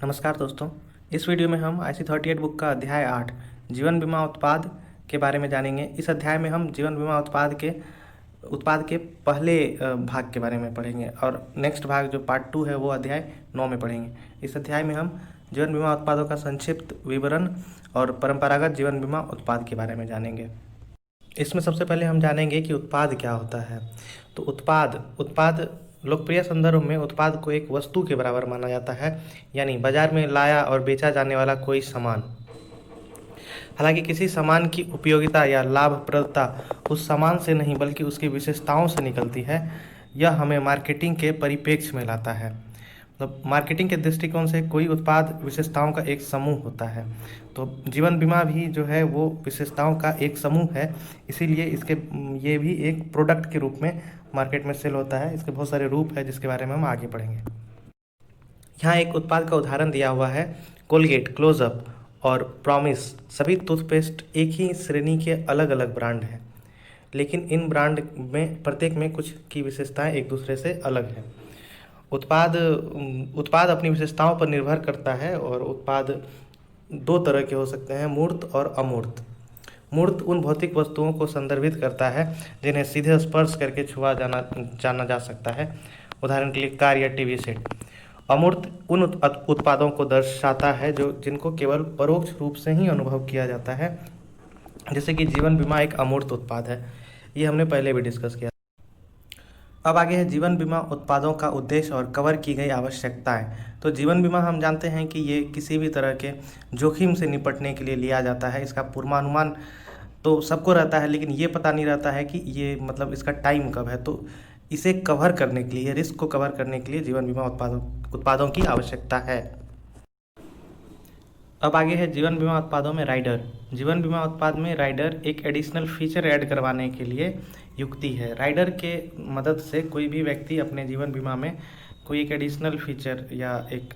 नमस्कार दोस्तों। इस वीडियो में हम IC38 बुक का अध्याय 8 जीवन बीमा उत्पाद के बारे में जानेंगे। इस अध्याय में हम जीवन बीमा उत्पाद के पहले भाग के बारे में पढ़ेंगे और नेक्स्ट भाग जो पार्ट 2 है वो अध्याय 9 में पढ़ेंगे। इस अध्याय में हम जीवन बीमा उत्पादों का संक्षिप्त विवरण और परंपरागत जीवन बीमा उत्पाद के बारे में जानेंगे। इसमें सबसे पहले हम जानेंगे कि उत्पाद क्या होता है। तो उत्पाद लोकप्रिय संदर्भ में उत्पाद को एक वस्तु के बराबर माना जाता है, यानी बाजार में लाया और बेचा जाने वाला कोई सामान। हालांकि किसी सामान की उपयोगिता या लाभप्रदता उस सामान से नहीं बल्कि उसकी विशेषताओं से निकलती है। यह हमें मार्केटिंग के परिप्रेक्ष्य में लाता है। मतलब मार्केटिंग के दृष्टिकोण से कोई उत्पाद विशेषताओं का एक समूह होता है। तो जीवन बीमा भी जो है वो विशेषताओं का एक समूह है, इसीलिए ये भी एक प्रोडक्ट के रूप में मार्केट में सेल होता है। इसके बहुत सारे रूप है जिसके बारे में हम आगे पढ़ेंगे। यहाँ एक उत्पाद का उदाहरण दिया हुआ है, कोलगेट, क्लोजअप और प्रॉमिस। सभी टूथपेस्ट एक ही श्रेणी के अलग अलग ब्रांड हैं, लेकिन इन ब्रांड में प्रत्येक में कुछ की विशेषताएं एक दूसरे से अलग हैं। उत्पाद अपनी विशेषताओं पर निर्भर करता है और उत्पाद दो तरह के हो सकते हैं, मूर्त और अमूर्त। मूर्त उन भौतिक वस्तुओं को संदर्भित करता है जिन्हें सीधे स्पर्श करके छुआ जाना जा सकता है, उदाहरण के लिए कार या टीवी सेट। अमूर्त उन उत्पादों को दर्शाता है जिनको केवल परोक्ष रूप से ही अनुभव किया जाता है, जैसे कि जीवन बीमा एक अमूर्त उत्पाद है। ये हमने पहले भी डिस्कस किया। अब आगे है जीवन बीमा उत्पादों का उद्देश्य और कवर की गई आवश्यकताएं। तो जीवन बीमा हम जानते हैं कि ये किसी भी तरह के जोखिम से निपटने के लिए लिया जाता है। इसका पूर्वानुमान तो सबको रहता है, लेकिन ये पता नहीं रहता है कि ये मतलब इसका टाइम कब है। तो इसे कवर करने के लिए, रिस्क को कवर करने के लिए जीवन बीमा उत्पादों की आवश्यकता है। अब आगे है जीवन बीमा उत्पादों में राइडर। जीवन बीमा उत्पाद में राइडर एक एडिशनल फीचर ऐड करवाने के लिए युक्ति है। राइडर के मदद से कोई भी व्यक्ति अपने जीवन बीमा में कोई एक एडिशनल फीचर या एक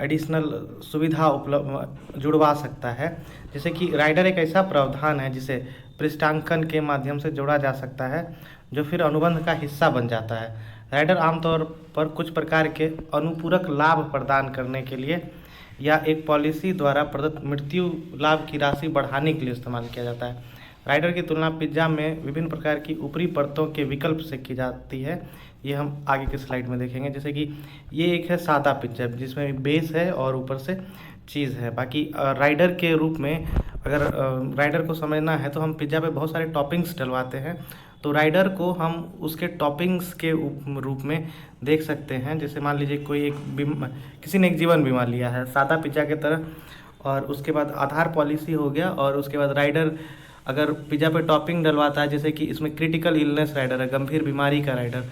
एडिशनल सुविधा जुड़वा सकता है। जैसे कि राइडर एक ऐसा प्रावधान है जिसे पृष्ठांकन के माध्यम से जोड़ा जा सकता है, जो फिर अनुबंध का हिस्सा बन जाता है। राइडर आमतौर पर कुछ प्रकार के अनुपूरक लाभ प्रदान करने के लिए या एक पॉलिसी द्वारा प्रदत्त मृत्यु लाभ की राशि बढ़ाने के लिए इस्तेमाल किया जाता है। राइडर की तुलना पिज्जा में विभिन्न प्रकार की ऊपरी परतों के विकल्प से की जाती है। ये हम आगे के स्लाइड में देखेंगे। जैसे कि ये एक है सादा पिज्जा जिसमें बेस है और ऊपर से चीज़ है। बाकी राइडर के रूप में अगर राइडर को समझना है तो हम पिज्ज़ा पे बहुत सारे टॉपिंग्स डलवाते हैं, तो राइडर को हम उसके टॉपिंग्स के रूप में देख सकते हैं। जैसे मान लीजिए किसी ने एक जीवन बीमा लिया है सादा पिज्ज़ा की तरह, और उसके बाद आधार पॉलिसी हो गया, और उसके बाद राइडर अगर पिज्ज़ा पे टॉपिंग डलवाता है, जैसे कि इसमें क्रिटिकल इलनेस राइडर है, गंभीर बीमारी का राइडर,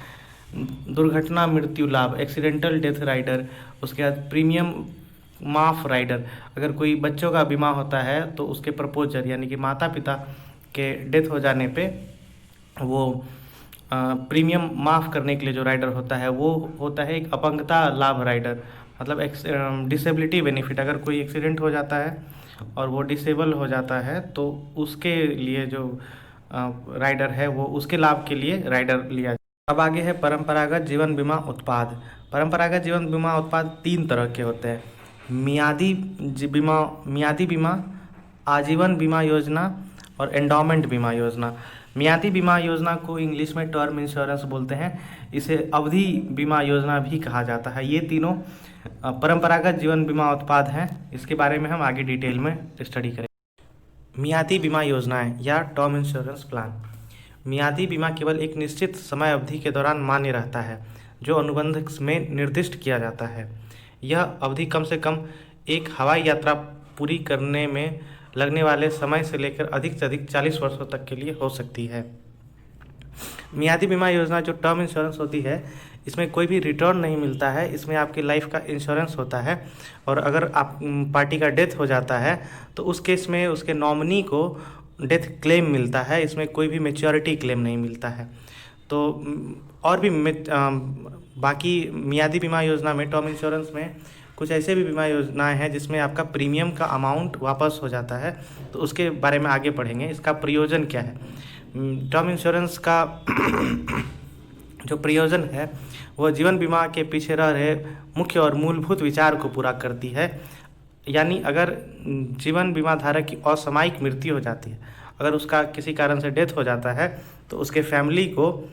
दुर्घटना मृत्यु लाभ, एक्सीडेंटल डेथ राइडर, उसके बाद प्रीमियम माफ राइडर। अगर कोई बच्चों का बीमा होता है तो उसके प्रपोजर यानी कि माता पिता के डेथ हो जाने पे वो प्रीमियम माफ़ करने के लिए जो राइडर होता है वो होता है एक अपंगता लाभ राइडर, मतलब डिसेबिलिटी बेनिफिट। अगर कोई एक्सीडेंट हो जाता है और वो डिसेबल हो जाता है तो उसके लिए जो राइडर है वो उसके लाभ के लिए राइडर लिया। अब आगे है परंपरागत जीवन बीमा उत्पाद। परंपरागत जीवन बीमा उत्पाद 3 तरह के होते हैं, मियादी बीमा, आजीवन बीमा योजना और एंडोमेंट बीमा योजना। मियादी बीमा योजना को इंग्लिश में टर्म इंश्योरेंस बोलते हैं, इसे अवधि बीमा योजना भी कहा जाता है। ये तीनों परंपरागत जीवन बीमा उत्पाद हैं। इसके बारे में हम आगे डिटेल में स्टडी करेंगे। मियादी बीमा योजनाएं या टर्म इंश्योरेंस प्लान। मियादी बीमा केवल एक निश्चित समय अवधि के दौरान मान्य रहता है, जो अनुबंध में निर्दिष्ट किया जाता है। यह अवधि कम से कम एक हवाई यात्रा पूरी करने में लगने वाले समय से लेकर अधिक से अधिक 40 वर्षों तक के लिए हो सकती है। मियादी बीमा योजना जो टर्म इंश्योरेंस होती है, इसमें कोई भी रिटर्न नहीं मिलता है, इसमें आपकी लाइफ का इंश्योरेंस होता है। और अगर आप पार्टी का डेथ हो जाता है तो उस केस में उसके नॉमिनी को डेथ क्लेम मिलता है, इसमें कोई भी मैच्योरिटी क्लेम नहीं मिलता है। तो और भी बाकी मियादी बीमा योजना में, टर्म इंश्योरेंस में कुछ ऐसे भी बीमा योजनाएं हैं जिसमें आपका प्रीमियम का अमाउंट वापस हो जाता है, तो उसके बारे में आगे पढ़ेंगे। इसका प्रयोजन क्या है। टर्म इंश्योरेंस का जो प्रयोजन है वह जीवन बीमा के पीछे रह रहे मुख्य और मूलभूत विचार को पूरा करती है। यानी अगर जीवन बीमा धारक की असामयिक मृत्यु हो जाती है, अगर उसका किसी कारण से डेथ हो जाता है, तो उसके फैमिली को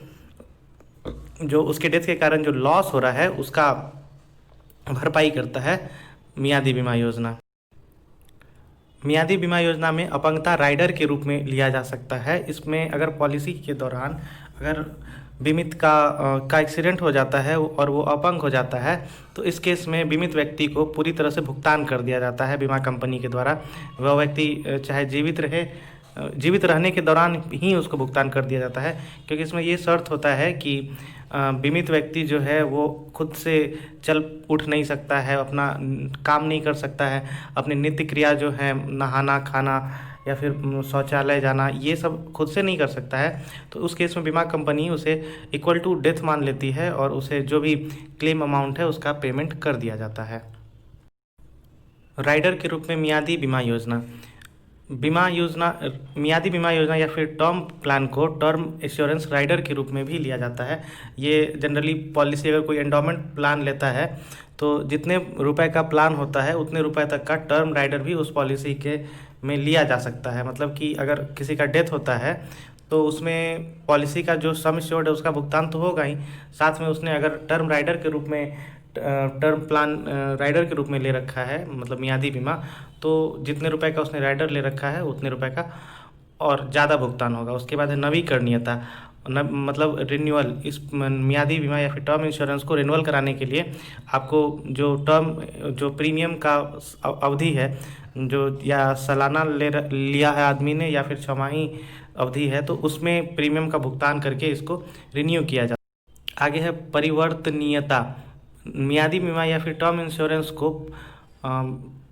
जो उसके डेथ के कारण जो लॉस हो रहा है उसका भरपाई करता है मियादी बीमा योजना। मियादी बीमा योजना में अपंगता राइडर के रूप में लिया जा सकता है। इसमें अगर पॉलिसी के दौरान अगर बीमित का एक्सीडेंट हो जाता है और वो अपंग हो जाता है, तो इस केस में बीमित व्यक्ति को पूरी तरह से भुगतान कर दिया जाता है बीमा कंपनी के द्वारा। वह व्यक्ति चाहे जीवित रहने के दौरान ही उसको भुगतान कर दिया जाता है, क्योंकि इसमें ये शर्त होता है कि बीमित व्यक्ति जो है वो खुद से चल उठ नहीं सकता है, अपना काम नहीं कर सकता है, अपनी नित्य क्रिया जो है नहाना खाना या फिर शौचालय जाना ये सब खुद से नहीं कर सकता है। तो उस केस में बीमा कंपनी उसे इक्वल टू डेथ मान लेती है और उसे जो भी क्लेम अमाउंट है उसका पेमेंट कर दिया जाता है। राइडर के रूप में मियादी बीमा योजना मियादी बीमा योजना या फिर टर्म प्लान को टर्म इंश्योरेंस राइडर के रूप में भी लिया जाता है। ये जनरली पॉलिसी अगर कोई एंडोमेंट प्लान लेता है तो जितने रुपए का प्लान होता है उतने रुपए तक का टर्म राइडर भी उस पॉलिसी के में लिया जा सकता है। मतलब कि अगर किसी का डेथ होता है तो उसमें पॉलिसी का जो सम एश्योर्ड है उसका भुगतान तो होगा ही, साथ में उसने अगर टर्म राइडर के रूप में टर्म प्लान राइडर के रूप में ले रखा है, मतलब मियादी बीमा, तो जितने रुपए का उसने राइडर ले रखा है उतने रुपए का और ज़्यादा भुगतान होगा। उसके बाद है नवीकरणीयता, मतलब रिन्यूअल। इस मियादी बीमा या फिर टर्म इंश्योरेंस को रिन्यूअल कराने के लिए आपको जो प्रीमियम का अवधि है जो या सालाना लिया है आदमी ने या फिर छमाही अवधि है, तो उसमें प्रीमियम का भुगतान करके इसको रिन्यू किया जाता है। आगे है परिवर्तनीयता। मियादी बीमा या फिर टर्म इंश्योरेंस को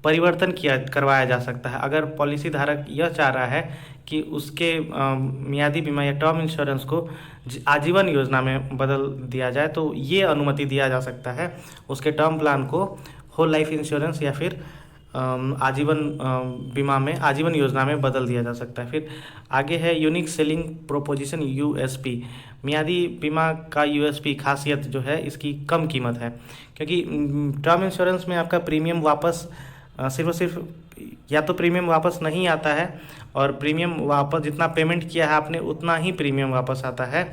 परिवर्तन करवाया जा सकता है। अगर पॉलिसी धारक यह चाह रहा है कि उसके मियादी बीमा या टर्म इंश्योरेंस को आजीवन योजना में बदल दिया जाए तो ये अनुमति दिया जा सकता है। उसके टर्म प्लान को होल लाइफ इंश्योरेंस या फिर आजीवन बीमा में आजीवन योजना में बदल दिया जा सकता है। फिर आगे है यूनिक सेलिंग प्रोपोजिशन यूएसपी। मियादी बीमा का यूएसपी खासियत जो है इसकी कम कीमत है, क्योंकि टर्म इंश्योरेंस में आपका प्रीमियम वापस सिर्फ और सिर्फ या तो प्रीमियम वापस नहीं आता है और प्रीमियम वापस जितना पेमेंट किया है आपने उतना ही प्रीमियम वापस आता है।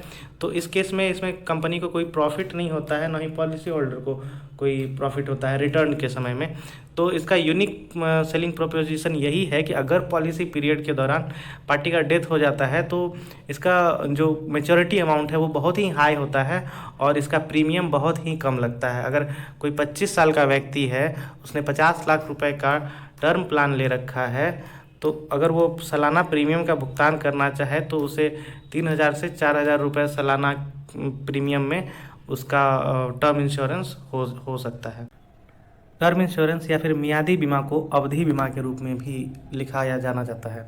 तो इस केस में इसमें कंपनी को कोई प्रॉफिट नहीं होता है, ना ही पॉलिसी होल्डर को कोई प्रॉफिट होता है रिटर्न के समय में। तो इसका यूनिक सेलिंग प्रोपोजिशन यही है कि अगर पॉलिसी पीरियड के दौरान पार्टी का डेथ हो जाता है तो इसका जो मैच्योरिटी अमाउंट है वो बहुत ही हाई होता है और इसका प्रीमियम बहुत ही कम लगता है। अगर कोई 25 साल का व्यक्ति है, उसने 50 लाख रुपए का टर्म प्लान ले रखा है, तो अगर वो सालाना प्रीमियम का भुगतान करना चाहे तो उसे 3,000 से 4,000 रुपये सालाना प्रीमियम में उसका टर्म इंश्योरेंस हो सकता है। टर्म इंश्योरेंस या फिर मियादी बीमा को अवधि बीमा के रूप में भी लिखाया जाना जाता है।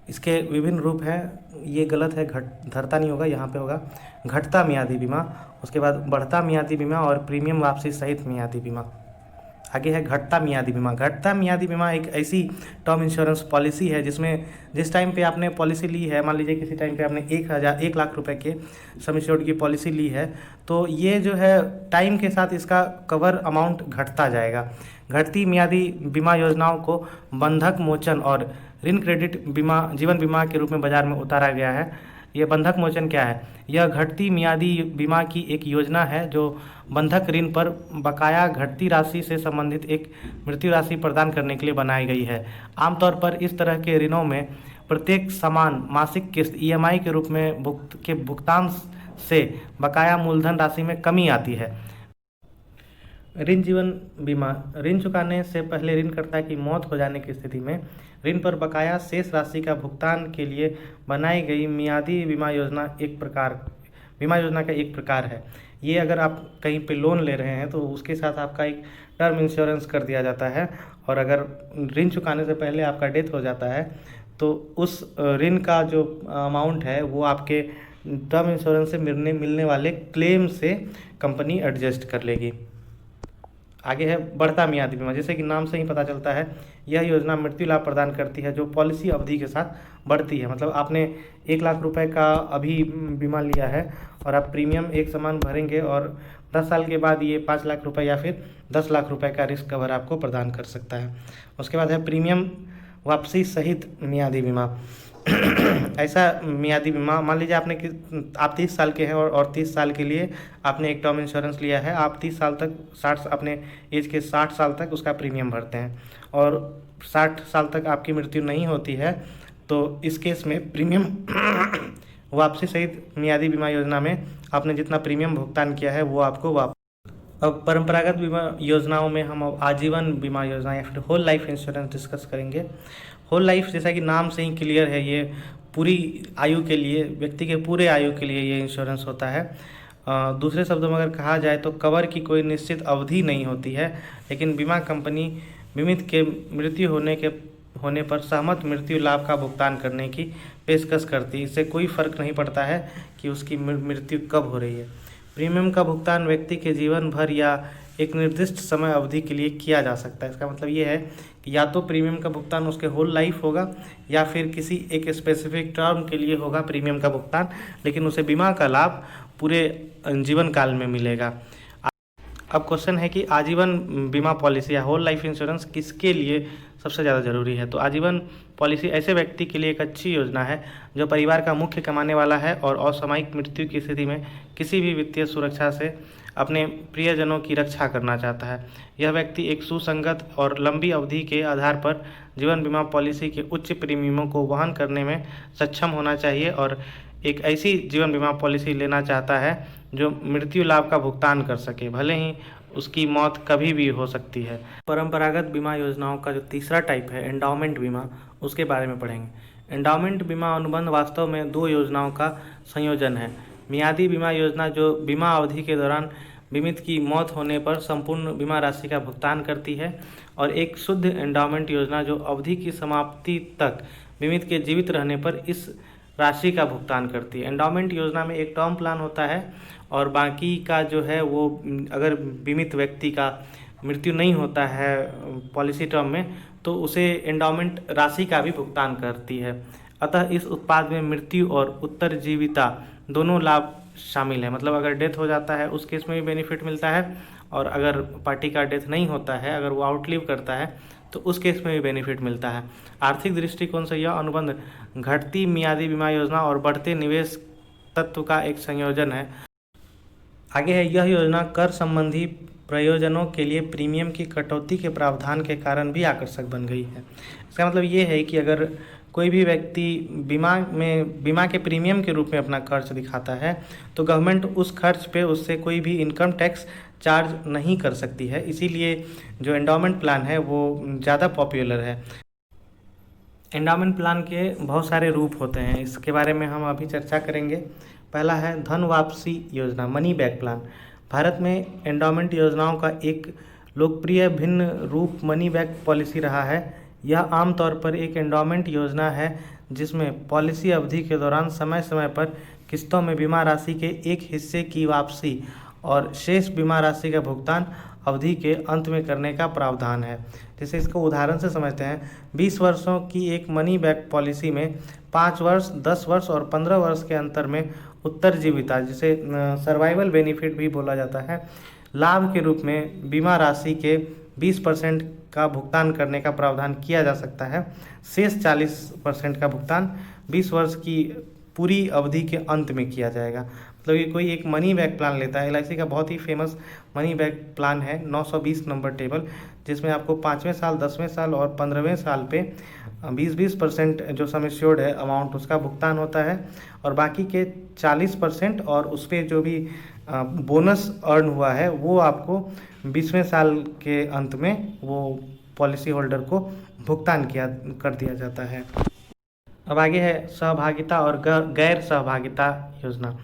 इसके विभिन्न रूप हैं, ये गलत है, धरता नहीं होगा, यहाँ पे होगा घटता मियादी बीमा, उसके बाद बढ़ता मियादी बीमा और प्रीमियम वापसी सहित मियादी बीमा। आगे है घटता मियादी बीमा। घटता मियादी बीमा एक ऐसी टर्म इंश्योरेंस पॉलिसी है जिसमें जिस टाइम पे आपने पॉलिसी ली है, मान लीजिए किसी टाइम पे आपने 1 लाख रुपए के सम एश्योर्ड की पॉलिसी ली है, तो ये जो है टाइम के साथ इसका कवर अमाउंट घटता जाएगा। घटती मियादी बीमा योजनाओं को बंधक मोचन और ऋण क्रेडिट बीमा जीवन बीमा के रूप में बाजार में उतारा गया है। यह बंधक मोचन क्या है? यह घटती मियादी बीमा की एक योजना है जो बंधक ऋण पर बकाया घटती राशि से संबंधित एक मृत्यु राशि प्रदान करने के लिए बनाई गई है। आमतौर पर इस तरह के ऋणों में प्रत्येक समान मासिक किस्त ईएमआई के रूप में भुगतान से बकाया मूलधन राशि में कमी आती है। ऋण जीवन बीमा। ऋण चुकाने से पहले ऋणकर्ता की मौत हो जाने की स्थिति में ऋण पर बकाया शेष राशि का भुगतान के लिए बनाई गई मियादी बीमा योजना का एक प्रकार है। ये अगर आप कहीं पे लोन ले रहे हैं तो उसके साथ आपका एक टर्म इंश्योरेंस कर दिया जाता है, और अगर ऋण चुकाने से पहले आपका डेथ हो जाता है तो उस ऋण का जो अमाउंट है वो आपके टर्म इंश्योरेंस से मिलने वाले क्लेम से कंपनी एडजस्ट कर लेगी। आगे है बढ़ता मियादी बीमा। जैसे कि नाम से ही पता चलता है, यह योजना मृत्यु लाभ प्रदान करती है जो पॉलिसी अवधि के साथ बढ़ती है। मतलब आपने 1 लाख रुपए का अभी बीमा लिया है और आप प्रीमियम एक समान भरेंगे और 10 साल के बाद ये 5 लाख रुपए या फिर 10 लाख रुपए का रिस्क कवर आपको प्रदान कर सकता है। उसके बाद है प्रीमियम वापसी सहित मियादी बीमा। ऐसा मियादी बीमा, मान लीजिए आप 30 साल के हैं और 30 साल के लिए आपने एक टर्म इंश्योरेंस लिया है। आप 30 साल तक 60 अपने एज के 60 साल तक उसका प्रीमियम भरते हैं और 60 साल तक आपकी मृत्यु नहीं होती है, तो इस केस में प्रीमियम वापसी सहित मियादी बीमा योजना में आपने जितना प्रीमियम भुगतान किया है वो आपको वापस। अब परंपरागत बीमा योजनाओं में हम अब आजीवन बीमा योजना या फिर होल लाइफ इंश्योरेंस डिस्कस करेंगे। होल लाइफ, जैसा कि नाम से ही क्लियर है, ये पूरी आयु के लिए, व्यक्ति के पूरे आयु के लिए ये इंश्योरेंस होता है। दूसरे शब्दों में अगर कहा जाए तो कवर की कोई निश्चित अवधि नहीं होती है, लेकिन बीमा कंपनी बीमित के मृत्यु होने पर सहमत मृत्यु लाभ का भुगतान करने की पेशकश करती है। इससे कोई फर्क नहीं पड़ता है कि उसकी मृत्यु कब हो रही है। प्रीमियम का भुगतान व्यक्ति के जीवन भर या एक निर्दिष्ट समय अवधि के लिए किया जा सकता है। इसका मतलब ये है कि या तो प्रीमियम का भुगतान उसके होल लाइफ होगा या फिर किसी एक स्पेसिफिक टर्म के लिए होगा प्रीमियम का भुगतान, लेकिन उसे बीमा का लाभ पूरे जीवन काल में मिलेगा। अब क्वेश्चन है कि आजीवन बीमा पॉलिसी या होल लाइफ इंश्योरेंस किसके लिए सबसे ज़्यादा ज़रूरी है। तो आजीवन पॉलिसी ऐसे व्यक्ति के लिए एक अच्छी योजना है जो परिवार का मुख्य कमाने वाला है और असामयिक मृत्यु की स्थिति में किसी भी वित्तीय सुरक्षा से अपने प्रियजनों की रक्षा करना चाहता है। यह व्यक्ति एक सुसंगत और लंबी अवधि के आधार पर जीवन बीमा पॉलिसी के उच्च प्रीमियमों को वहन करने में सक्षम होना चाहिए और एक ऐसी जीवन बीमा पॉलिसी लेना चाहता है जो मृत्यु लाभ का भुगतान कर सके, भले ही उसकी मौत कभी भी हो सकती है। परंपरागत बीमा योजनाओं का जो तीसरा टाइप है एंडाउमेंट बीमा, उसके बारे में पढ़ेंगे। एंडाउमेंट बीमा अनुबंध वास्तव में दो योजनाओं का संयोजन है। मियादी बीमा योजना जो बीमा अवधि के दौरान बीमित की मौत होने पर संपूर्ण बीमा राशि का भुगतान करती है, और एक शुद्ध एंडाउमेंट योजना जो अवधि की समाप्ति तक बीमित के जीवित रहने पर इस राशि का भुगतान करती है। एंडाउमेंट योजना में एक टर्म प्लान होता है और बाकी का जो है वो, अगर बीमित व्यक्ति का मृत्यु नहीं होता है पॉलिसी टर्म में, तो उसे एंडाउमेंट राशि का भी भुगतान करती है। अतः इस उत्पाद में मृत्यु और उत्तरजीविता दोनों लाभ शामिल है। मतलब अगर डेथ हो जाता है उस केस में भी बेनिफिट मिलता है, और अगर पार्टी का डेथ नहीं होता है, अगर वो आउटलिव करता है, तो उस केस में भी बेनिफिट मिलता है। आर्थिक दृष्टिकोण से यह अनुबंध घटती मियादी बीमा योजना और बढ़ते निवेश तत्व का एक संयोजन है। आगे है, यह योजना कर संबंधी प्रयोजनों के लिए प्रीमियम की कटौती के प्रावधान के कारण भी आकर्षक बन गई है। इसका मतलब ये है कि अगर कोई भी व्यक्ति बीमा के प्रीमियम के रूप में अपना खर्च दिखाता है, तो गवर्नमेंट उस खर्च पे उससे कोई भी इनकम टैक्स चार्ज नहीं कर सकती है। इसीलिए जो एंडाउमेंट प्लान है वो ज़्यादा पॉपुलर है। एंडाउमेंट प्लान के बहुत सारे रूप होते हैं, इसके बारे में हम अभी चर्चा करेंगे। पहला है धन वापसी योजना, मनी बैक प्लान। भारत में एंडाउमेंट योजनाओं का एक लोकप्रिय भिन्न रूप मनी बैक पॉलिसी रहा है। यह आमतौर पर एक एंडाउमेंट योजना है जिसमें पॉलिसी अवधि के दौरान समय समय पर किस्तों में बीमा राशि के एक हिस्से की वापसी और शेष बीमा राशि का भुगतान अवधि के अंत में करने का प्रावधान है। जैसे इसको उदाहरण से समझते हैं, 20 वर्षों की एक मनी बैक पॉलिसी में 5 वर्ष, 10 वर्ष और 15 वर्ष के अंतर में उत्तरजीविता, जिसे सर्वाइवल बेनिफिट भी बोला जाता है, लाभ के रूप में बीमा राशि के 20% का भुगतान करने का प्रावधान किया जा सकता है। शेष 40% का भुगतान 20 वर्ष की पूरी अवधि के अंत में किया जाएगा। मतलब ये कोई एक मनी बैक प्लान लेता है। LIC का बहुत ही फेमस मनी बैक प्लान है 920 नंबर टेबल, जिसमें आपको 5वें साल, 10वें साल और 15वें साल पे 20% जो सम एश्योर्ड है अमाउंट उसका भुगतान होता है, और बाकी के 40% और उस पर जो भी बोनस अर्न हुआ है वो आपको 20वें साल के अंत में वो पॉलिसी होल्डर को भुगतान कर दिया जाता है। अब आगे है सहभागिता और गैर सहभागिता योजना।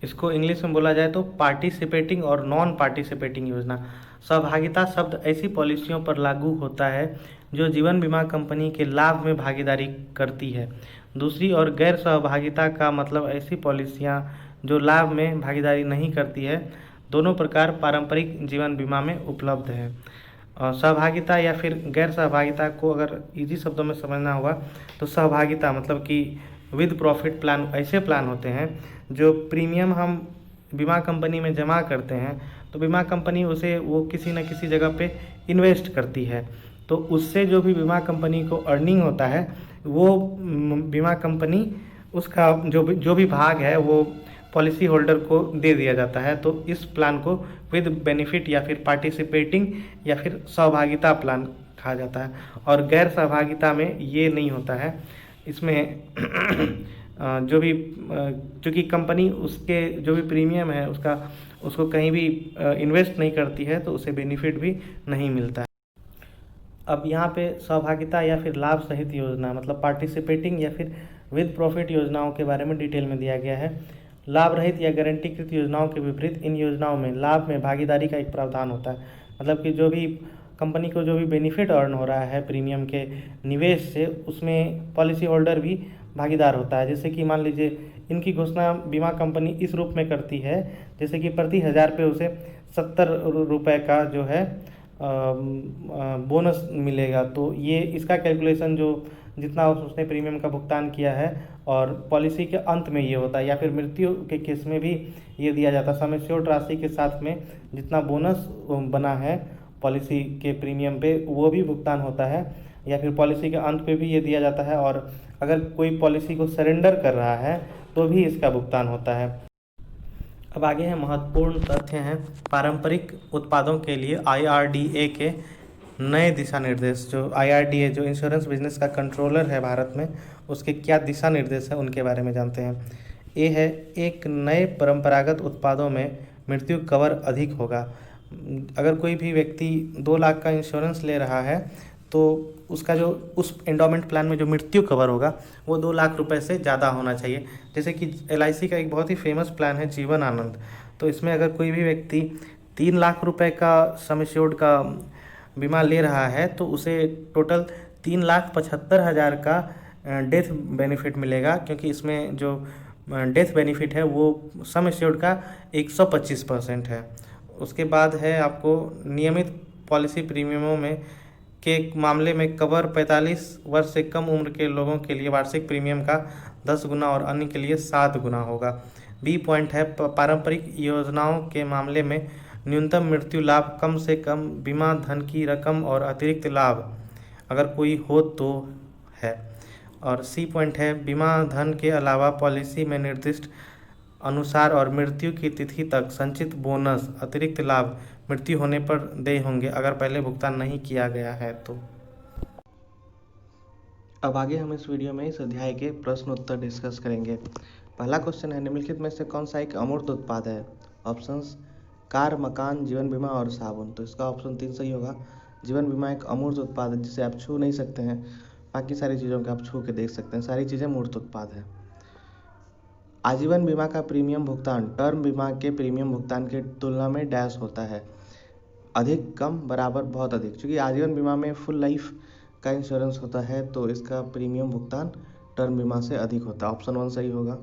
इसको इंग्लिश में बोला जाए तो पार्टिसिपेटिंग और नॉन पार्टिसिपेटिंग योजना। सहभागिता शब्द ऐसी पॉलिसियों पर लागू होता है जो जीवन बीमा कंपनी के लाभ में भागीदारी करती है। दूसरी ओर गैर सहभागिता का मतलब ऐसी पॉलिसियां जो लाभ में भागीदारी नहीं करती है। दोनों प्रकार पारंपरिक जीवन बीमा में उपलब्ध है। सहभागिता या फिर गैर सहभागिता को अगर इजी शब्दों में समझना होगा तो सहभागिता मतलब कि विद प्रॉफिट प्लान ऐसे प्लान होते हैं जो प्रीमियम हम बीमा कंपनी में जमा करते हैं तो बीमा कंपनी उसे वो किसी न किसी जगह पे इन्वेस्ट करती है, तो उससे जो भी बीमा कंपनी को अर्निंग होता है वो बीमा कंपनी उसका जो भी भाग है वो पॉलिसी होल्डर को दे दिया जाता है। तो इस प्लान को विद बेनिफिट या फिर पार्टिसिपेटिंग या फिर सहभागिता प्लान कहा जाता है। और गैर सहभागिता में ये नहीं होता है, इसमें चूँकि कंपनी उसके जो भी प्रीमियम है उसको कहीं भी इन्वेस्ट नहीं करती है तो उसे बेनिफिट भी नहीं मिलता है। अब यहाँ पे सहभागिता या फिर लाभ सहित योजना मतलब पार्टिसिपेटिंग या फिर विद प्रॉफिट योजनाओं के बारे में डिटेल में दिया गया है। लाभ रहित या गारंटीकृत योजनाओं के विपरीत इन योजनाओं में लाभ में भागीदारी का एक प्रावधान होता है, मतलब कि जो भी कंपनी को जो भी बेनिफिट अर्न हो रहा है प्रीमियम के निवेश से उसमें पॉलिसी होल्डर भी भागीदार होता है। जैसे कि मान लीजिए इनकी घोषणा बीमा कंपनी इस रूप में करती है जैसे कि प्रति 1000 पे उसे 70 रुपये का जो है बोनस मिलेगा, तो ये इसका कैलकुलेशन जो जितना उसने प्रीमियम का भुगतान किया है और पॉलिसी के अंत में ये होता है या फिर मृत्यु के केस में भी ये दिया जाता है। सम एश्योर्ड राशि के साथ में जितना बोनस बना है पॉलिसी के प्रीमियम पे वो भी भुगतान होता है या फिर पॉलिसी के अंत पे भी ये दिया जाता है, और अगर कोई पॉलिसी को सरेंडर कर रहा है तो भी इसका भुगतान होता है। अब आगे हैं महत्वपूर्ण तथ्य हैं पारंपरिक उत्पादों के लिए IRDA के नए दिशा निर्देश। जो IRDA जो इंश्योरेंस बिजनेस का कंट्रोलर है भारत में, उसके क्या दिशा निर्देश हैं उनके बारे में जानते हैं। ये है एक नए परंपरागत उत्पादों में मृत्यु कवर अधिक होगा। अगर कोई भी व्यक्ति 2 लाख का इंश्योरेंस ले रहा है तो उसका जो उस एंडोमेंट प्लान में जो मृत्यु कवर होगा वो 2 लाख रुपए से ज़्यादा होना चाहिए। जैसे कि LIC का एक बहुत ही फेमस प्लान है जीवन आनंद, तो इसमें अगर कोई भी व्यक्ति 3 लाख रुपए का सम एश्योर्ड का बीमा ले रहा है तो उसे टोटल 3,75,000 का डेथ बेनिफिट मिलेगा, क्योंकि इसमें जो डेथ बेनिफिट है वो सम एश्योर्ड का 125% है। उसके बाद है आपको नियमित पॉलिसी प्रीमियमों में के मामले में कवर 45 वर्ष से कम उम्र के लोगों के लिए वार्षिक प्रीमियम का 10 गुना और अन्य के लिए 7 गुना होगा। B पॉइंट है पारंपरिक योजनाओं के मामले में न्यूनतम मृत्यु लाभ कम से कम बीमा धन की रकम और अतिरिक्त लाभ अगर कोई हो तो है। और C पॉइंट है बीमा धन के अलावा पॉलिसी में निर्दिष्ट अनुसार और मृत्यु की तिथि तक संचित बोनस अतिरिक्त लाभ मृत्यु होने पर देय होंगे अगर पहले भुगतान नहीं किया गया है तो। अब आगे हम इस वीडियो में इस अध्याय के प्रश्न उत्तर डिस्कस करेंगे। पहला क्वेश्चन है निम्नलिखित में से कौन सा एक अमूर्त उत्पाद है। ऑप्शंस कार, मकान, जीवन बीमा और साबुन। तो इसका ऑप्शन 3 सही होगा। जीवन बीमा एक अमूर्त उत्पाद है जिसे आप छू नहीं सकते हैं, बाकी सारी चीज़ों को आप छू के देख सकते हैं, सारी चीज़ें मूर्त उत्पाद है। आजीवन बीमा का प्रीमियम भुगतान टर्म बीमा के प्रीमियम भुगतान की तुलना में डैश होता है। अधिक, कम, बराबर, बहुत अधिक। क्योंकि आजीवन बीमा में फुल लाइफ का इंश्योरेंस होता है तो इसका प्रीमियम भुगतान टर्म बीमा से अधिक होता है। ऑप्शन 1 सही होगा।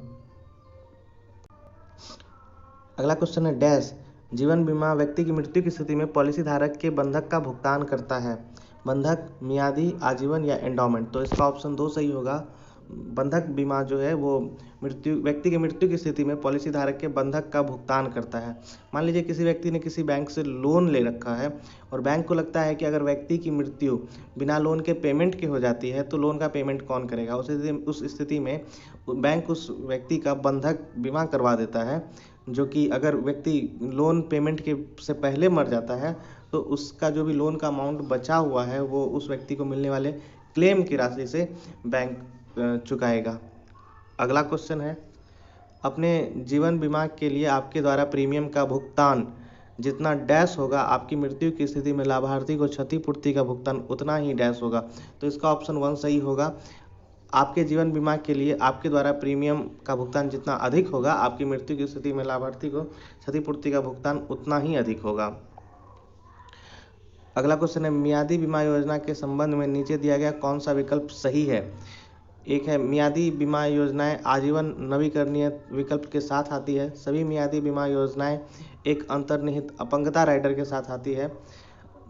अगला क्वेश्चन है डैश। जीवन बीमा व्यक्ति की मृत्यु की स्थिति में पॉलिसी धारक के बंधक का भुगतान करता है। बंधक, मियादी, आजीवन या एंडोमेंट। तो इसका ऑप्शन 2 सही होगा। बंधक बीमा जो है वो व्यक्ति की मृत्यु की स्थिति में पॉलिसी धारक के बंधक का भुगतान करता है। मान लीजिए किसी व्यक्ति ने किसी बैंक से लोन ले रखा है और बैंक को लगता है कि अगर व्यक्ति की मृत्यु बिना लोन के पेमेंट के हो जाती है तो लोन का पेमेंट कौन करेगा। उस स्थिति में बैंक उस व्यक्ति का बंधक बीमा करवा देता है, जो कि अगर व्यक्ति लोन पेमेंट के से पहले मर जाता है तो उसका जो भी लोन का अमाउंट बचा हुआ है वो उस व्यक्ति को मिलने वाले क्लेम की राशि से बैंक चुकाएगा। अगला क्वेश्चन है अपने जीवन बीमा के लिए आपके द्वारा प्रीमियम का भुगतान जितना डैश होगा आपकी मृत्यु की स्थिति में लाभार्थी को क्षतिपूर्ति का भुगतान उतना ही डैश होगा। तो इसका ऑप्शन 1 सही होगा। आपके जीवन बीमा के लिए आपके द्वारा प्रीमियम का भुगतान जितना अधिक होगा आपकी मृत्यु की स्थिति में लाभार्थी को क्षतिपूर्ति का भुगतान उतना ही अधिक होगा। अगला क्वेश्चन है मियादी बीमा योजना के संबंध में नीचे दिया गया कौन सा विकल्प सही है। एक है मियादी बीमा योजनाएं आजीवन नवीकरणीय विकल्प के साथ आती है। सभी मियादी बीमा योजनाएं एक अंतर्निहित अपंगता राइडर के साथ आती है।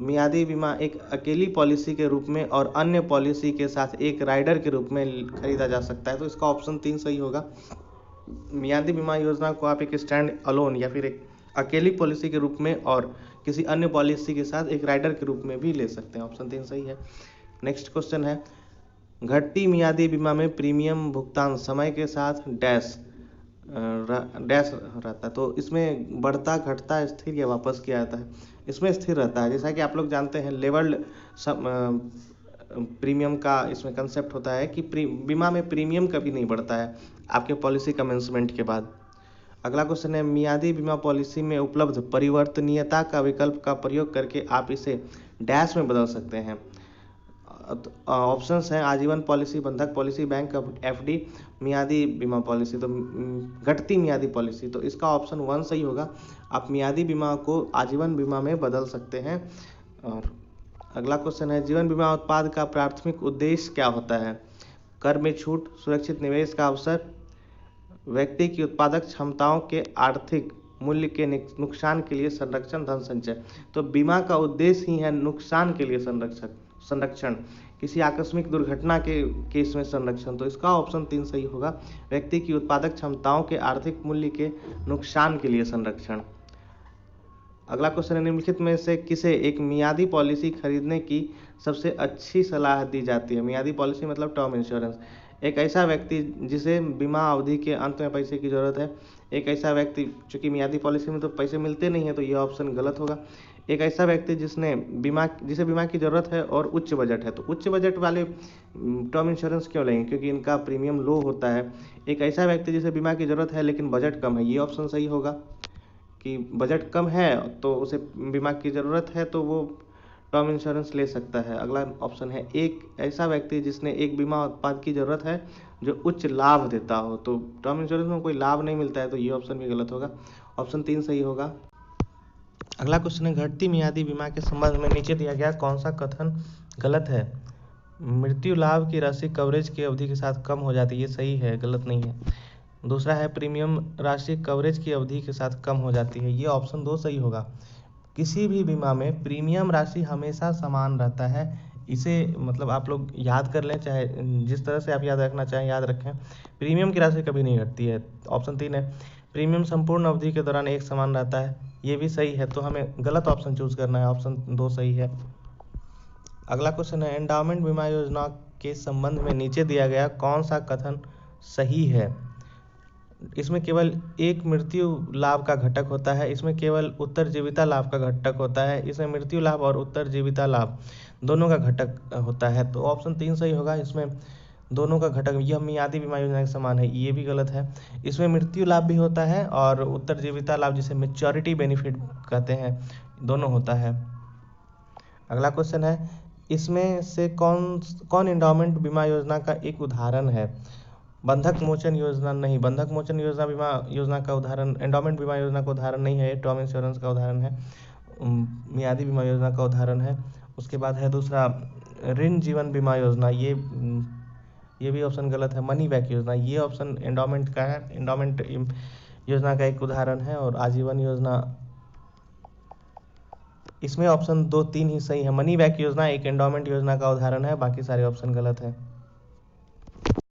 मियादी बीमा एक अकेली पॉलिसी के रूप में और अन्य पॉलिसी के साथ एक राइडर के रूप में खरीदा जा सकता है। तो इसका ऑप्शन 3 सही होगा। मियादी बीमा योजना को आप एक स्टैंड अलोन या फिर एक अकेली पॉलिसी के रूप में और किसी अन्य पॉलिसी के साथ एक राइडर के रूप में भी ले सकते हैं। ऑप्शन 3 सही है। नेक्स्ट क्वेश्चन है, घटती मियादी बीमा में प्रीमियम भुगतान समय के साथ डैश रहता है। तो इसमें बढ़ता घटता स्थिर या वापस किया जाता है? इसमें स्थिर रहता है। जैसा कि आप लोग जानते हैं लेवल्ड प्रीमियम का इसमें कंसेप्ट होता है कि बीमा में प्रीमियम कभी नहीं बढ़ता है आपके पॉलिसी कमेंसमेंट के बाद। अगला क्वेश्चन है, मियादी बीमा पॉलिसी में उपलब्ध परिवर्तनीयता का विकल्प का प्रयोग करके आप इसे डैश में बदल सकते हैं। ऑप्शंस हैं आजीवन पॉलिसी, बंधक पॉलिसी, बैंक एफडी, मियादी बीमा पॉलिसी। तो घटती मियादी पॉलिसी, तो इसका ऑप्शन 1 सही होगा। आप मियादी बीमा को आजीवन बीमा में बदल सकते हैं। और अगला क्वेश्चन है, जीवन बीमा उत्पाद का प्राथमिक उद्देश्य क्या होता है? कर में छूट, सुरक्षित निवेश का अवसर, व्यक्ति की उत्पादक क्षमताओं के आर्थिक मूल्य के नुकसान के लिए संरक्षण, धन संचय। तो बीमा का उद्देश्य ही है नुकसान के लिए संरक्षण, किसी आकस्मिक दुर्घटना के केस में संरक्षण। तो इसका ऑप्शन 3 सही होगा। व्यक्ति की उत्पादक क्षमताओं के आर्थिक मूल्य के नुकसान के लिए संरक्षण। अगला क्वेश्चन है, निम्नलिखित में से किसे एक मियादी पॉलिसी खरीदने की सबसे अच्छी सलाह दी जाती है? मियादी पॉलिसी मतलब टर्म इंश्योरेंस। एक ऐसा व्यक्ति जिसे बीमा अवधि के अंत में पैसे की जरूरत है। एक ऐसा व्यक्ति, चूंकि मियादी पॉलिसी में तो पैसे मिलते नहीं है तो यह ऑप्शन गलत होगा। एक ऐसा व्यक्ति जिसे बीमा की जरूरत है और उच्च बजट है। तो उच्च बजट वाले टर्म इंश्योरेंस क्यों लेंगे? क्योंकि इनका प्रीमियम लो होता है। एक ऐसा व्यक्ति जिसे बीमा की जरूरत है लेकिन बजट कम है, ये ऑप्शन सही होगा कि बजट कम है तो उसे बीमा की ज़रूरत है तो वो टर्म इंश्योरेंस ले सकता है। अगला ऑप्शन है, एक ऐसा व्यक्ति जिसने एक बीमा उत्पाद की ज़रूरत है जो उच्च लाभ देता हो। तो टर्म इंश्योरेंस में कोई लाभ नहीं मिलता है तो ये ऑप्शन भी गलत होगा। ऑप्शन 3 सही होगा। अगला क्वेश्चन है, घटती मियादी बीमा के संबंध में नीचे दिया गया कौन सा कथन गलत है? मृत्यु लाभ की राशि कवरेज की अवधि के साथ कम हो जाती है, ये सही है, गलत नहीं है। दूसरा है, प्रीमियम राशि कवरेज की अवधि के साथ कम हो जाती है, ये ऑप्शन 2 सही होगा। किसी भी बीमा में प्रीमियम राशि हमेशा समान रहता है। इसे मतलब आप लोग याद कर लें, चाहे जिस तरह से आप याद रखना चाहें याद रखें। प्रीमियम की राशि कभी नहीं घटती है। ऑप्शन 3 है, प्रीमियम संपूर्ण अवधि के दौरान एक समान रहता है, ये भी सही है। तो हमें गलत ऑप्शन चूज करना है, ऑप्शन 2 सही है। अगला क्वेश्चन है, एंडाउमेंट बीमा योजना के संबंध में नीचे दिया गया कौन सा कथन सही है? इसमें केवल एक मृत्यु लाभ का घटक होता है, इसमें केवल उत्तरजीविता लाभ का घटक होता है, इसमें मृत्यु लाभ और उत्तरजीविता लाभ दोनों का घटक होता है। तो ऑप्शन 3 सही होगा। इसमें दोनों का घटक, यह मियादी बीमा योजना के समान है, ये भी गलत है। इसमें मृत्यु लाभ भी होता है और उत्तरजीविता लाभ जिसे मैच्योरिटी बेनिफिट कहते हैं, दोनों होता है। अगला क्वेश्चन है, इसमें से कौन एंडाउमेंट बीमा योजना का एक उदाहरण है? बंधक मोचन योजना नहीं, बंधक मोचन योजना बीमा योजना का उदाहरण, एंडाउमेंट बीमा योजना का उदाहरण नहीं है, ये टर्म इंश्योरेंस का उदाहरण है, मियादी बीमा योजना का उदाहरण है। उसके बाद है दूसरा ऋण जीवन बीमा योजना, ये भी ऑप्शन गलत है। मनी बैक योजना, ये ऑप्शन एंडाउमेंट का है, एंडाउमेंट योजना का एक उदाहरण है। और आजीवन योजना, इसमें ऑप्शन 2, 3 ही सही है। मनी बैक योजना एक एंडाउमेंट योजना का उदाहरण है, बाकी सारे ऑप्शन गलत है।